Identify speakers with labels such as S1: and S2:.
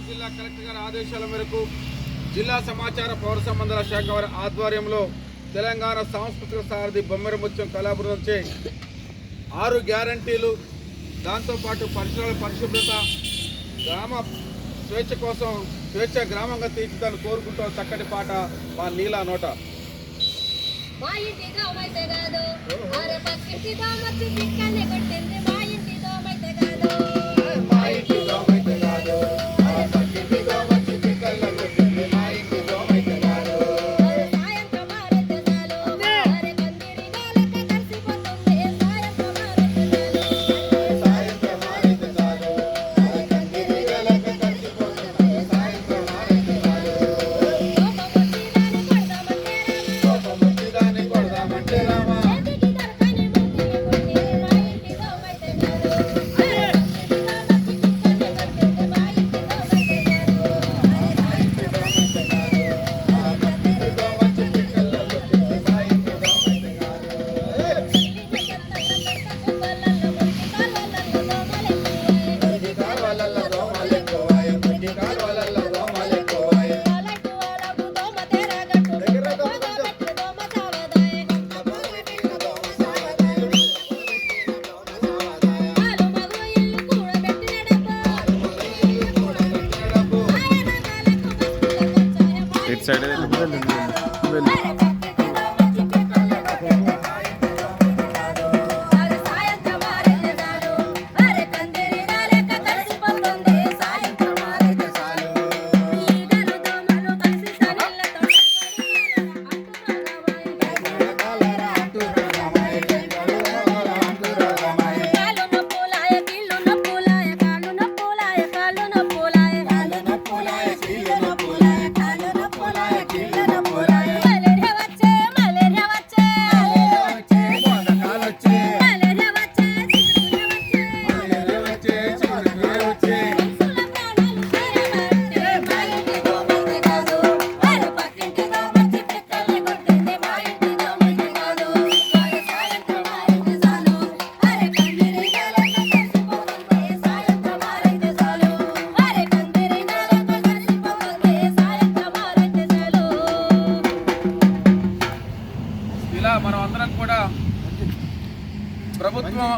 S1: జిల్లా కలెక్టర్ గారి ఆదేశాల మేరకు జిల్లా సమాచార పౌర సంబంధాల శాఖ వారి ఆధ్వర్యంలో తెలంగాణ సాంస్కృతిక సారథి బొమ్మెర ముత్యం కళాబృందంచే 6 గ్యారంటీలు, దాంతోపాటు పరిసరాల పరిశుభ్రత, గ్రామ స్వేచ్ఛ కోసం స్వేచ్ఛ గ్రామంగా తీర్చిదని కోరుకుంటూ చక్కటి పాట మా నీలా నోట.
S2: మా ఇంటి దోమైతే కాదు, అరే పక్కింటి దోమచ్చి చిక్కనే కొట్టింది. మా ఇంటి దోమైతే కాదు,
S1: మా ఇంటి దోమైతే కాదు, అరే పక్కింటి దోమచ్చి చిక్కనే కొట్టింది. మా ఇంటి దోమైతే కాదు.
S2: సాయంత్రం మారైతే చాలు, అరే కందిరి నేలక కలిసిపోతుంది. సాయంత్రం మారైతే చాలు,
S1: సాయంత్రం మారైతే చాలు, అరే కందిరి నేలక కలిసిపోతుంది. సాయంత్రం మారైతే చాలు.
S2: కోపం వచ్చి దాన్ని కొడదామంటే రామా,
S1: కోపం వచ్చి దాన్ని కొడదామంటే రామా,
S2: చేతికి దొరకని ముద్దుని కొట్టి. మా ఇంటి దోమైతే కాదు, అరే పక్కింటి దోమచ్చి చిక్కనే కొట్టింది. మా ఇంటి దోమైతే కాదు, అరే
S1: కందిరి దోమచ్చి చిక్కల్లో కొట్టింది. సాయంత్రం దోమైతే కాదు. మురికి కాలువలలో దోమలు ఎక్కువాయే, మురికి కాలువలలో దోమలు ఎక్కువాయే. దగ్గర
S3: ఇటు సైడ్
S1: ఇలా మనం అందరం కూడా ప్రభుత్వం